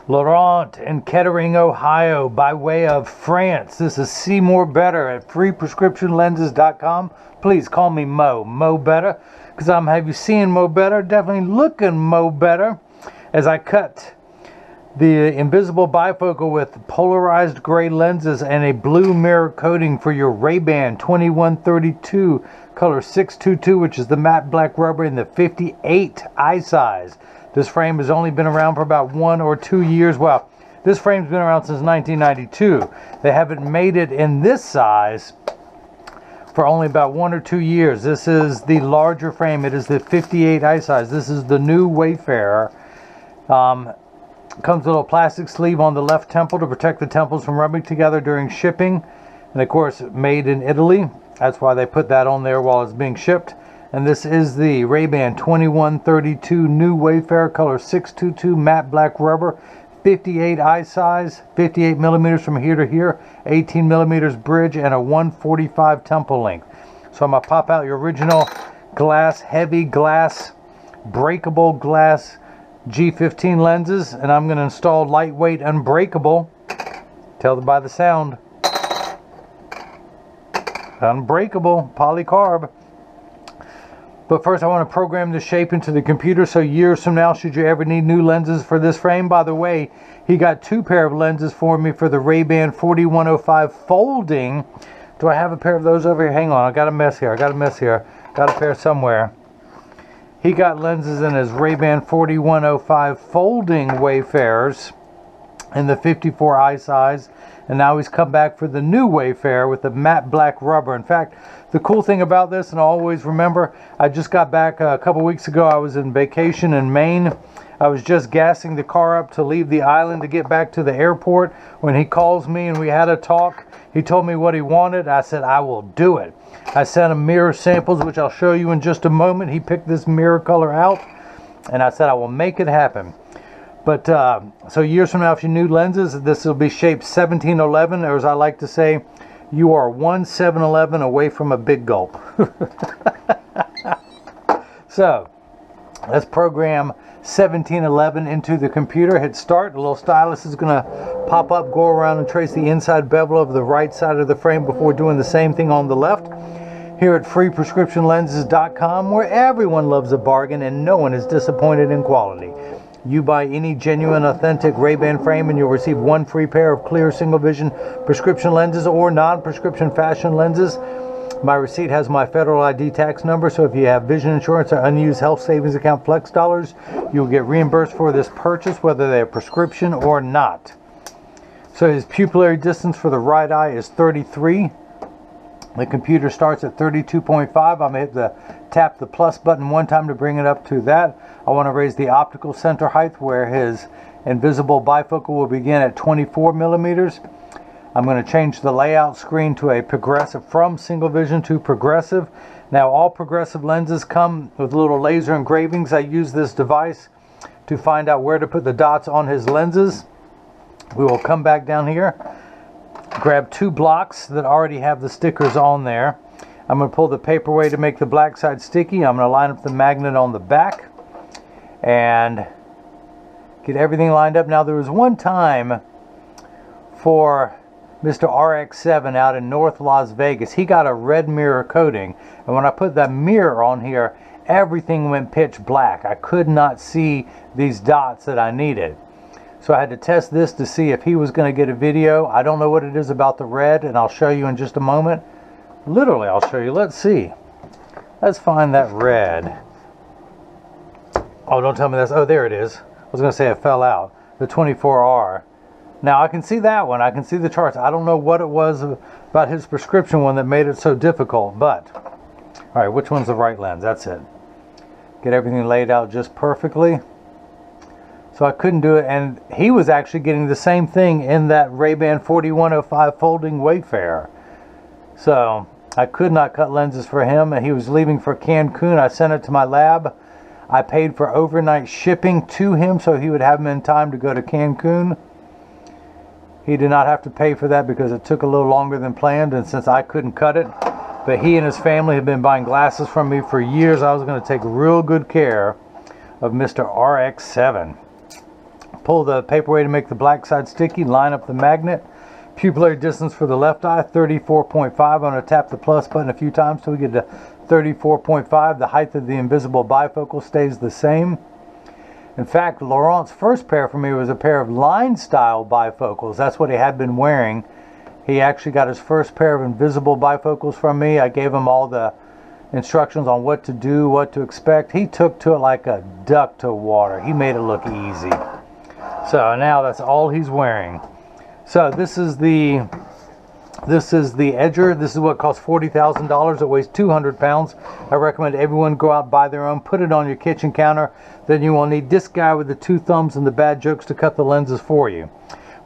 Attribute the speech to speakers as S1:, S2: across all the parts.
S1: Laurent in Kettering, Ohio, by way of France. This is See More Better at freeprescriptionlenses.com. Please call me Mo Better, because I'm have you seen Mo Better, definitely looking Mo Better, as I cut the invisible bifocal with polarized gray lenses and a blue mirror coating for your RayBan 2132 color 622, which is the matte black rubber in the 58 eye size. This frame has only been around for about 1 or 2 years. Well, this frame's been around since 1992. They haven't made it in this size for only about 1 or 2 years. This is the larger frame. It is the 58 eye size. This is the new Wayfarer. Comes with a little plastic sleeve on the left temple to protect the temples from rubbing together during shipping. And of course, made in Italy. That's why they put that on there while it's being shipped. And this is the RayBan 2132 new Wayfarer color 622 matte black rubber, 58 eye size, 58 millimeters from here to here, 18 millimeters bridge, and a 145 temple length. So I'm going to pop out your original glass, heavy glass, breakable glass G15 lenses, and I'm going to install lightweight unbreakable, tell them by the sound, unbreakable polycarb. But first I want to program the shape into the computer so years from now, should you ever need new lenses for this frame. By the way, he got 2 pair of lenses for me for the RayBan 4105 folding. Do I have a pair of those over here? Hang on, I got a mess here. Got a pair somewhere. He got lenses in his RayBan 4105 folding Wayfarers in the 54 eye size. And now he's come back for the new Wayfarer with the matte black rubber. In fact, the cool thing about this, and I always remember, I just got back a couple weeks ago. I was in vacation in Maine. I was just gassing the car up to leave the island to get back to the airport. When he calls me and we had a talk, he told me what he wanted. I said, I will do it. I sent him mirror samples, which I'll show you in just a moment. He picked this mirror color out, and I said, I will make it happen. But so years from now, if you need lenses, this will be shaped 1711, or as I like to say, you are 1 7-11 away from a big gulp. So let's program 1711 into the computer. Hit start. The little stylus is going to pop up, go around and trace the inside bevel of the right side of the frame before doing the same thing on the left. Here at freeprescriptionlenses.com, where everyone loves a bargain and no one is disappointed in quality. You buy any genuine, authentic RayBan frame and you'll receive 1 free pair of clear single vision prescription lenses or non-prescription fashion lenses. My receipt has my federal ID tax number, so if you have vision insurance or unused health savings account flex dollars, you'll get reimbursed for this purchase, whether they're prescription or not. So his pupillary distance for the right eye is 33. The computer starts at 32.5. I'm going to hit the tap the plus button 1 time to bring it up to that. I want to raise the optical center height where his invisible bifocal will begin at 24 millimeters. I'm going to change the layout screen to a progressive, from single vision to progressive. Now all progressive lenses come with little laser engravings. I use this device to find out where to put the dots on his lenses. We will come back down here, grab 2 blocks that already have the stickers on there. I'm going to pull the paper away to make the black side sticky. I'm going to line up the magnet on the back and get everything lined up. Now there was one time for Mr. RX7 out in North Las Vegas. He got a red mirror coating, and when I put that mirror on here, everything went pitch black. I could not see these dots that I needed. So I had to test this to see if he was going to get a video. I don't know what it is about the red, and I'll show you in just a moment. Literally, I'll show you. Let's see. Let's find that red. Oh, don't tell me this. Oh, there it is. I was going to say it fell out. The 24R. Now, I can see that one. I can see the charts. I don't know what it was about his prescription one that made it so difficult, but... All right, which one's the right lens? That's it. Get everything laid out just perfectly. So I couldn't do it, and he was actually getting the same thing in that RayBan 4105 folding Wayfarer. So I could not cut lenses for him, and he was leaving for Cancun. I sent it to my lab. I paid for overnight shipping to him so he would have them in time to go to Cancun. He did not have to pay for that because it took a little longer than planned, and since I couldn't cut it, but he and his family have been buying glasses from me for years, I was going to take real good care of Mr. RX7. Pull the paper away to make the black side sticky. Line up the magnet. Pupillary distance for the left eye, 34.5. I'm going to tap the plus button a few times till we get to 34.5. The height of the invisible bifocal stays the same. In fact, Laurent's first pair for me was a pair of line style bifocals. That's what he had been wearing. He actually got his first pair of invisible bifocals from me. I gave him all the instructions on what to do, what to expect. He took to it like a duck to water. He made it look easy. So now that's all he's wearing. So this is the edger. This is what costs $40,000. It weighs 200 pounds. I recommend everyone go out and buy their own. Put it on your kitchen counter. Then you will need this guy with the two thumbs and the bad jokes to cut the lenses for you.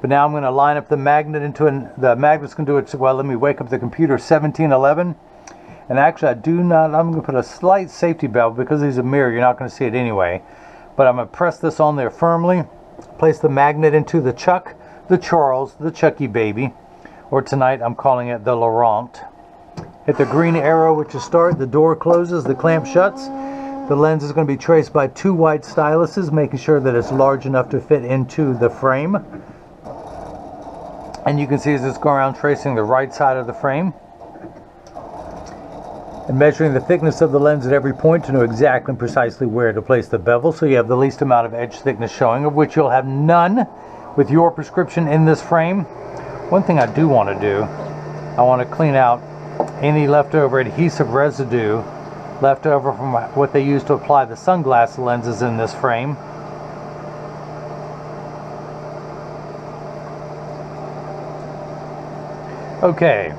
S1: But now I'm going to line up the magnet into the magnet's going to do it. Well, let me wake up the computer. 1711. And actually, I'm going to put a slight safety valve because there's a mirror. You're not going to see it anyway. But I'm going to press this on there firmly. Place the magnet into the Chuck, the Charles, the Chucky baby. Or tonight, I'm calling it the Laurent. Hit the green arrow, which is start. The door closes, the clamp shuts. The lens is going to be traced by 2 white styluses, making sure that it's large enough to fit into the frame. And you can see as it's going around tracing the right side of the frame. And measuring the thickness of the lens at every point to know exactly and precisely where to place the bevel, so you have the least amount of edge thickness showing, of which you'll have none with your prescription in this frame. One thing I do want to do, I want to clean out any leftover adhesive residue left over from what they used to apply the sunglass lenses in this frame. Okay,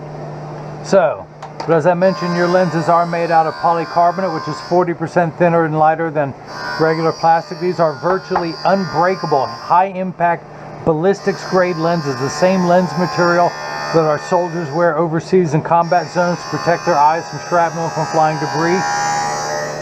S1: so, but as I mentioned, your lenses are made out of polycarbonate, which is 40% thinner and lighter than regular plastic. These are virtually unbreakable, high-impact ballistics grade lenses, the same lens material that our soldiers wear overseas in combat zones to protect their eyes from shrapnel and from flying debris.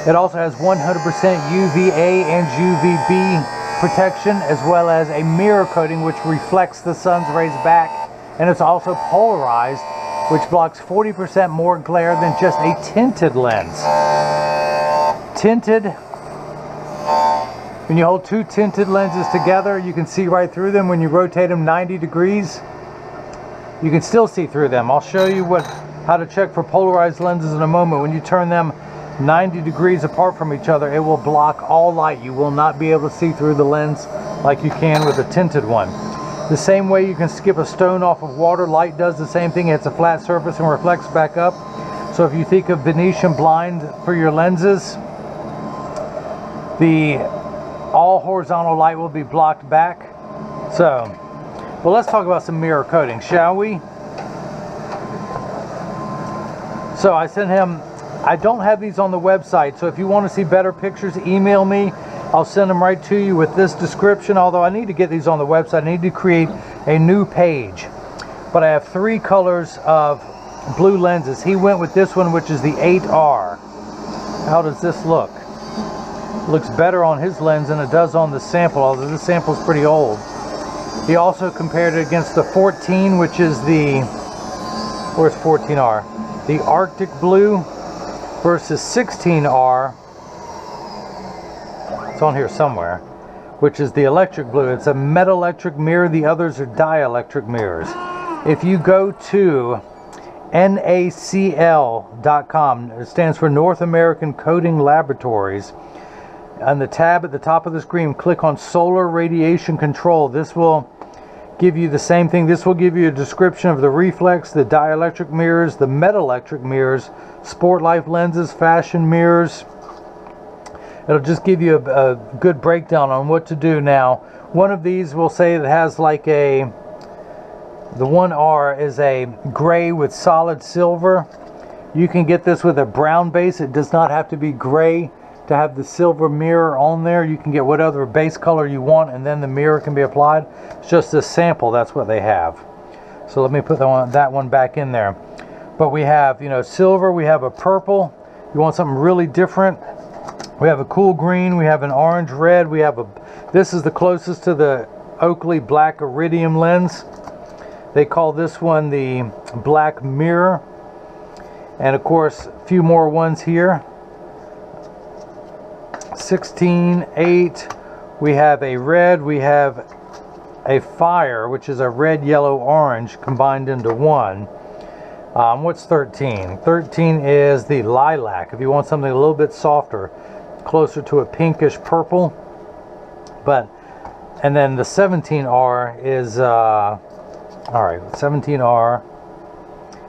S1: It also has 100% UVA and UVB protection, as well as a mirror coating which reflects the sun's rays back, and it's also polarized, which blocks 40% more glare than just a tinted lens. Tinted, when you hold 2 tinted lenses together, you can see right through them. When you rotate them 90 degrees, you can still see through them. I'll show you how to check for polarized lenses in a moment. When you turn them 90 degrees apart from each other, it will block all light. You will not be able to see through the lens like you can with a tinted one. The same way you can skip a stone off of water, light does the same thing. It's a flat surface and reflects back up. So if you think of Venetian blind for your lenses, all horizontal light will be blocked back. So, well, let's talk about some mirror coating, shall we? So I sent him, I don't have these on the website, so if you want to see better pictures, email me. I'll send them right to you with this description, although I need to get these on the website. I need to create a new page. But I have 3 colors of blue lenses. He went with this one, which is the 8R. How does this look? It looks better on his lens than it does on the sample, although this sample is pretty old. He also compared it against the 14, which is the, where's 14R? The Arctic blue versus 16R. It's on here somewhere, which is the electric blue. It's a metalectric mirror. The others are dielectric mirrors. If you go to NACL.com, it stands for North American Coating Laboratories. On the tab at the top of the screen, click on Solar Radiation Control. This will give you the same thing. This will give you a description of the reflex, the dielectric mirrors, the metalectric mirrors, sport life lenses, fashion mirrors. It'll just give you a good breakdown on what to do. Now, one of these will say it has like the 1R is a gray with solid silver. You can get this with a brown base. It does not have to be gray to have the silver mirror on there. You can get whatever base color you want, and then the mirror can be applied. It's just a sample. That's what they have. So let me put that one back in there. But we have, silver. We have a purple. You want something really different. We have a cool green, we have an orange red, this is the closest to the Oakley black iridium lens. They call this one the black mirror. And of course, a few more ones here. 16, 8, we have a red, we have a fire, which is a red, yellow, orange combined into one. What's 13? 13 is the lilac. If you want something a little bit softer, closer to a pinkish purple. And then the 17R is, all right, 17R,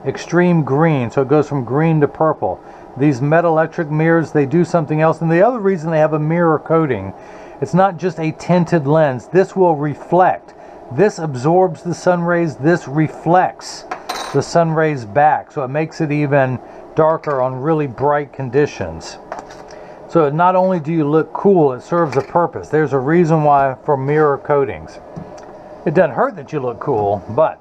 S1: extreme green. So it goes from green to purple. These metalectric mirrors, they do something else. And the other reason they have a mirror coating, it's not just a tinted lens. This will reflect. This absorbs the sun rays. This reflects the sun rays back. So it makes it even darker on really bright conditions. So not only do you look cool, it serves a purpose. There's a reason why for mirror coatings. It doesn't hurt that you look cool, but.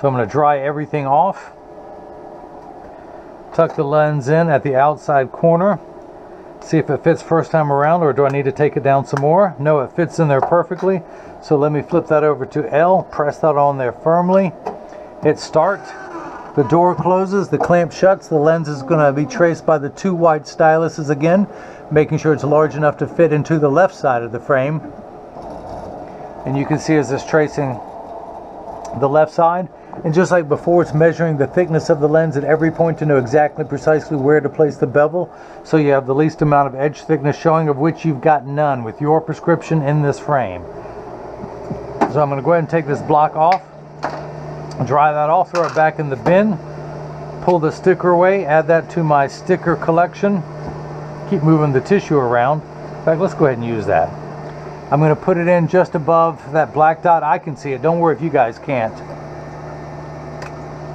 S1: So I'm going to dry everything off. Tuck the lens in at the outside corner. See if it fits first time around, or do I need to take it down some more? No, it fits in there perfectly. So let me flip that over to L, press that on there firmly. Hit start. The door closes, the clamp shuts. The lens is going to be traced by the two white styluses again, making sure it's large enough to fit into the left side of the frame. And you can see as it's tracing the left side. And just like before, it's measuring the thickness of the lens at every point to know exactly precisely where to place the bevel. So you have the least amount of edge thickness showing, of which you've got none with your prescription in this frame. So I'm going to go ahead and take this block off, dry that off, throw it back in the bin, pull the sticker away, add that to my sticker collection. Keep moving the tissue around. In fact, let's go ahead and use that. I'm going to put it in just above that black dot. I can see it. Don't worry if you guys can't.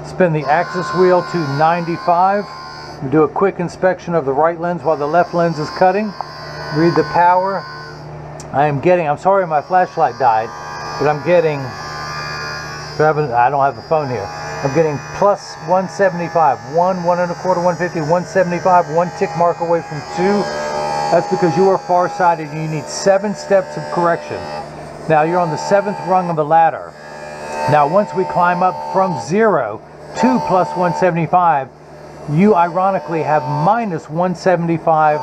S1: Spin the axis wheel to 95. Do a quick inspection of the right lens while the left lens is cutting. Read the power. I'm sorry my flashlight died, but I'm getting, I don't have the phone here. I'm getting plus 175, 1 1.25, 150, 175, one tick mark away from 2. That's because you are farsighted and you need 7 steps of correction. Now you're on the 7th rung of the ladder. Now once we climb up from 0 to plus 175, you ironically have minus 175,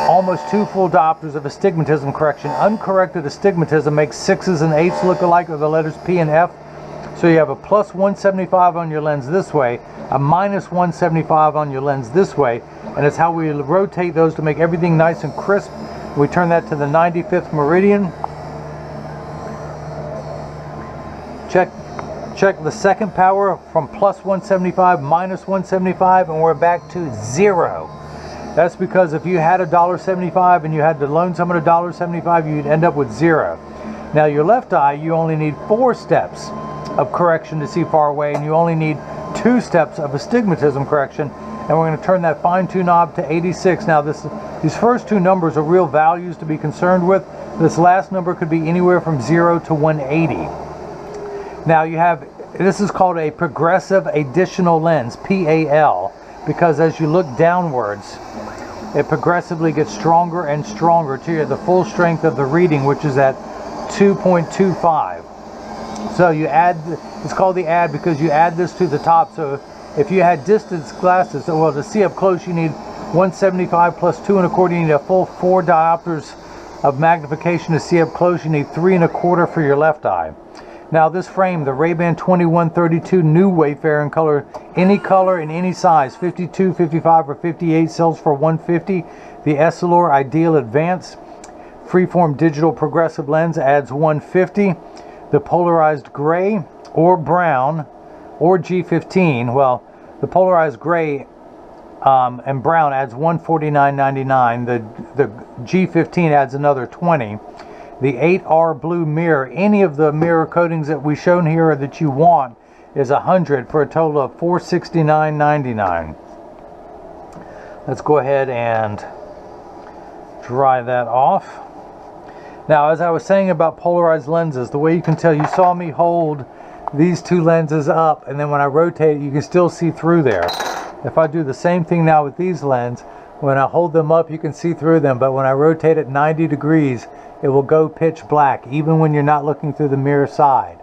S1: almost 2 full diopters of astigmatism correction. Uncorrected astigmatism makes 6s and 8s look alike, or the letters P and F. So you have a plus 175 on your lens this way, a minus 175 on your lens this way, and it's how we rotate those to make everything nice and crisp. We turn that to the 95th meridian. Check the second power from plus 175, minus 175, and we're back to 0. That's because if you had $1.75 and you had to loan someone $1.75, you'd end up with 0. Now your left eye, you only need 4 steps of correction to see far away, and you only need 2 steps of astigmatism correction, and we're going to turn that fine-tune knob to 86. Now these first 2 numbers are real values to be concerned with. This last number could be anywhere from 0 to 180. Now this is called a progressive additional lens, PAL, because as you look downwards, it progressively gets stronger and stronger to the full strength of the reading, which is at 2.25. So you add, it's called the add because you add this to the top. So if you had distance glasses, well, to see up close you need 175 plus 2 1/4, you need a full 4 diopters of magnification. To see up close you need 3 1/4 for your left eye. Now this frame, the RayBan 2132 New Wayfarer in color in any size, 52, 55, or 58, sells for $150. The Essilor Ideal Advanced Freeform Digital Progressive Lens adds $150. The Polarized Gray or Brown or G15, well, the Polarized Gray and Brown adds $149.99. The G15 adds another $20. The 8R blue mirror, any of the mirror coatings that we've shown here that you want, is $100 for a total of $469.99. Let's go ahead and dry that off. Now, as I was saying about polarized lenses, the way you can tell, you saw me hold these 2 lenses up, and then when I rotate it, you can still see through there. If I do the same thing now with these lenses, when I hold them up, you can see through them, but when I rotate it 90 degrees, it will go pitch black, even when you're not looking through the mirror side.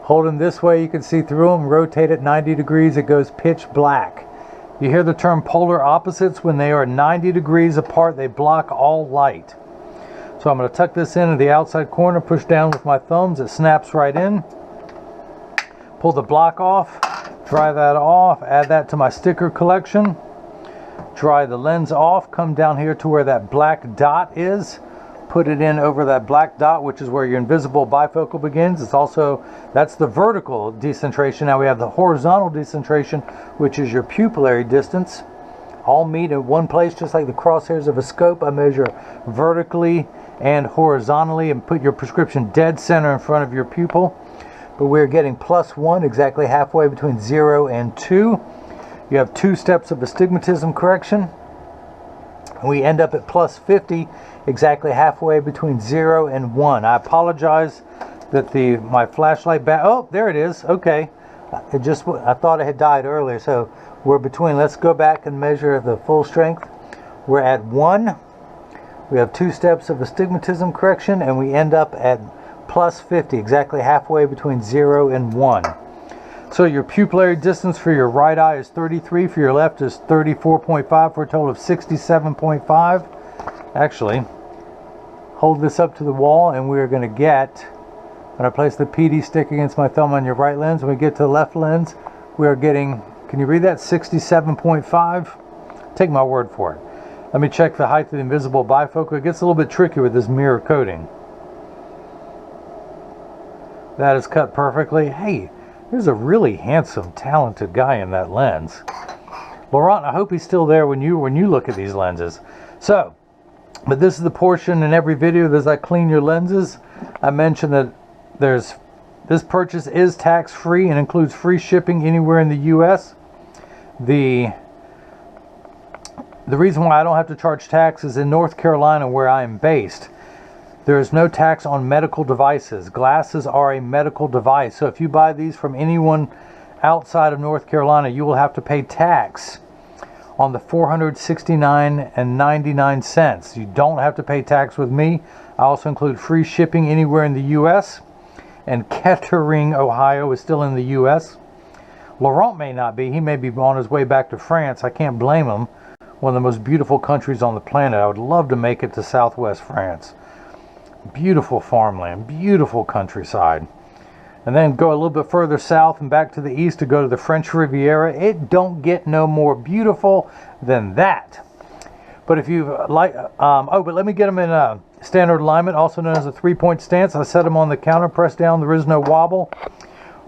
S1: Hold them this way, you can see through them. Rotate it 90 degrees, it goes pitch black. You hear the term polar opposites. When they are 90 degrees apart, they block all light. So I'm going to tuck this into the outside corner, push down with my thumbs. It snaps right in. Pull the block off, dry that off, add that to my sticker collection. Dry the lens off, come down here to where that black dot is. Put it in over that black dot, which is where your invisible bifocal begins. It's also, that's the vertical decentration. Now we have the horizontal decentration, which is your pupillary distance. All meet in one place, just like the crosshairs of a scope. I measure vertically and horizontally and put your prescription dead center in front of your pupil. But we're getting +1, exactly halfway between 0 and 2. You have 2 steps of astigmatism correction. We end up at +50, exactly halfway between 0 and 1. I apologize that my flashlight oh, there it is. Okay. I thought it had died earlier, so we're between. Let's go back and measure the full strength. We're at 1. We have 2 steps of astigmatism correction, and we end up at +50, exactly halfway between 0 and 1. So your pupillary distance for your right eye is 33, for your left is 34.5, for a total of 67.5. Actually, hold this up to the wall, and we're going to get, when I place the PD stick against my thumb on your right lens, when we get to the left lens, we are getting, can you read that, 67.5? Take my word for it. Let me check the height of the invisible bifocal. It gets a little bit tricky with this mirror coating. That is cut perfectly. Hey, there's a really handsome, talented guy in that lens. Laurent, I hope he's still there when you look at these lenses. So, but this is the portion in every video that as I clean your lenses, I mentioned that this purchase is tax-free and includes free shipping anywhere in the U.S. The reason why I don't have to charge tax is in North Carolina, where I am based. There is no tax on medical devices. Glasses are a medical device. So if you buy these from anyone outside of North Carolina, you will have to pay tax on the $469.99. You don't have to pay tax with me. I also include free shipping anywhere in the U.S. And Kettering, Ohio is still in the U.S. Laurent may not be. He may be on his way back to France. I can't blame him. One of the most beautiful countries on the planet. I would love to make it to Southwest France. Beautiful farmland, beautiful countryside. And then go a little bit further south and back to the east to go to the French Riviera. It don't get no more beautiful than that. But if you like, but let me get them in a standard alignment, also known as a 3-point stance. I set them on the counter, press down, there is no wobble.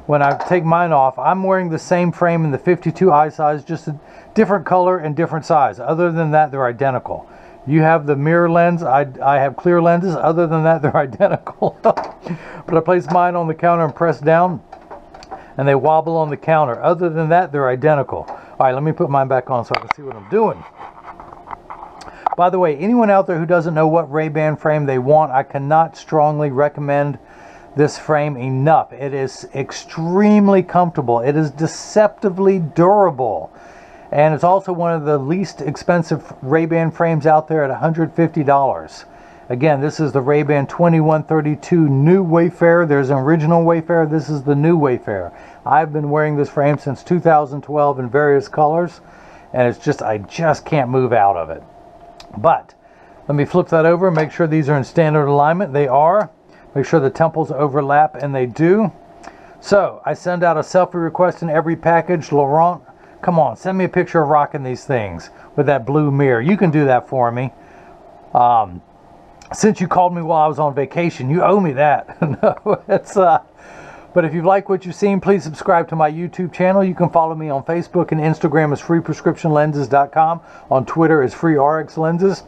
S1: When I take mine off, I'm wearing the same frame in the 52 eye size, just a different color and different size. Other than that, they're identical. You have the mirror lens, I have clear lenses. Other than that, they're identical. But I place mine on the counter and press down, and they wobble on the counter. Other than that, they're identical. All right, let me put mine back on so I can see what I'm doing. By the way, anyone out there who doesn't know what RayBan frame they want, I cannot strongly recommend this frame enough. It is extremely comfortable. It is deceptively durable. And it's also one of the least expensive RayBan frames out there at $150. Again, this is the RayBan 2132 New Wayfarer. There's an original Wayfarer. This is the New Wayfarer. I've been wearing this frame since 2012 in various colors, and it's just, I just can't move out of it. But let me flip that over and make sure these are in standard alignment. They are. Make sure the temples overlap, and they do. So I send out a selfie request in every package. Laurent, come on, send me a picture of rocking these things with that blue mirror. You can do that for me. Since you called me while I was on vacation, you owe me that. No, it's but if you like what you've seen, please subscribe to my YouTube channel. You can follow me on Facebook and Instagram as freeprescriptionlenses.com. On Twitter as freerxlenses.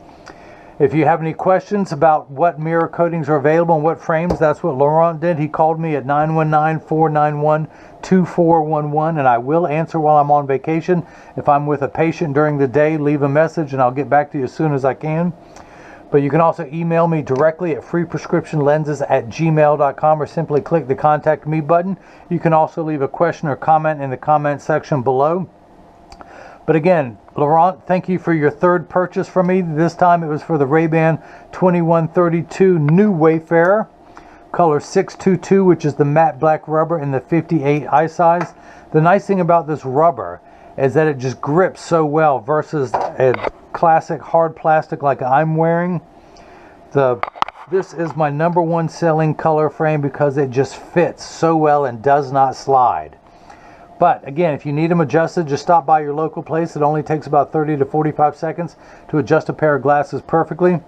S1: If you have any questions about what mirror coatings are available and what frames, that's what Laurent did. He called me at 919-491-2411, and I will answer while I'm on vacation. If I'm with a patient during the day, leave a message and I'll get back to you as soon as I can. But you can also email me directly at freeprescriptionlenses@gmail.com or simply click the Contact Me button. You can also leave a question or comment in the comment section below. But again, Laurent, thank you for your third purchase from me. This time it was for the RayBan 2132 New Wayfarer, color 622, which is the matte black rubber in the 58 eye size. The nice thing about this rubber is that it just grips so well versus a classic hard plastic like I'm wearing. This is my #1 selling color frame because it just fits so well and does not slide. But again, if you need them adjusted, just stop by your local place. It only takes about 30 to 45 seconds to adjust a pair of glasses perfectly.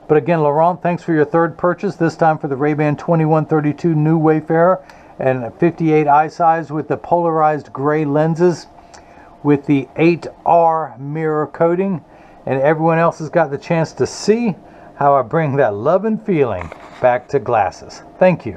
S1: But again, Laurent, thanks for your third purchase, this time for the RayBan 2132 New Wayfarer and 58 eye size with the polarized gray lenses with the 8R mirror coating. And everyone else has got the chance to see how I bring that love and feeling back to glasses. Thank you.